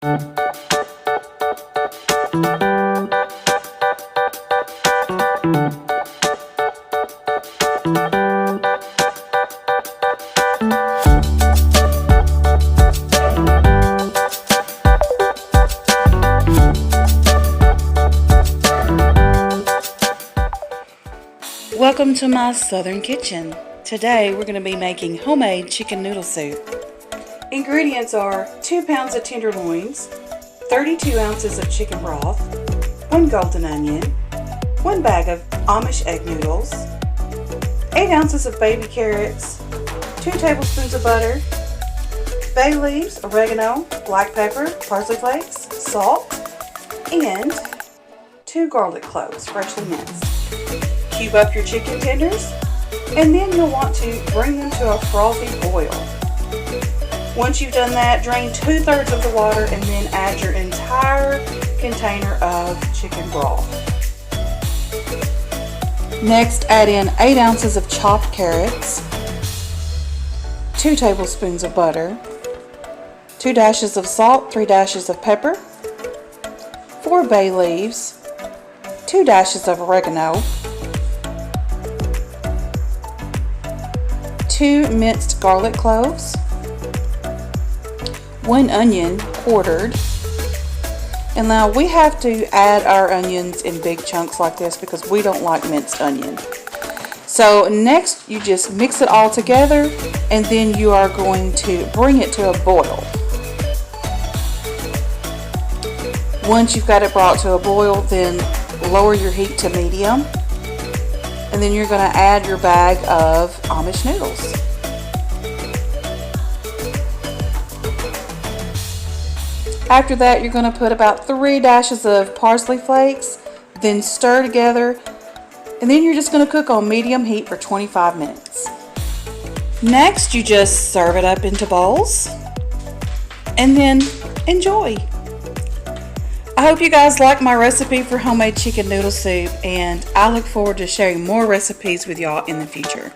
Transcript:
Welcome to my southern kitchen. Today we're going to be making homemade chicken noodle soup. Ingredients are 2 pounds of tenderloins, 32 ounces of chicken broth, 1 golden onion, 1 bag of Amish egg noodles, 8 ounces of baby carrots, 2 tablespoons of butter, bay leaves, oregano, black pepper, parsley flakes, salt, and 2 garlic cloves, freshly minced. Cube up your chicken tenders, and then you'll want to bring them to a frothy boil. Once you've done that, drain 2/3 of the water and then add your entire container of chicken broth. Next, add in 8 ounces of chopped carrots, 2 tablespoons of butter, 2 dashes of salt, 3 dashes of pepper, 4 bay leaves, 2 dashes of oregano, 2 minced garlic cloves, 1 onion quartered. And now we have to add our onions in big chunks like this because we don't like minced onion. So next you just mix it all together, and then you are going to bring it to a boil. Once you've got it brought to a boil, then lower your heat to medium. And then you're going to add your bag of Amish noodles. After that, you're going to put about 3 dashes of parsley flakes, then stir together, and then you're just going to cook on medium heat for 25 minutes. Next, you just serve it up into bowls, and then enjoy. I hope you guys like my recipe for homemade chicken noodle soup, and I look forward to sharing more recipes with y'all in the future.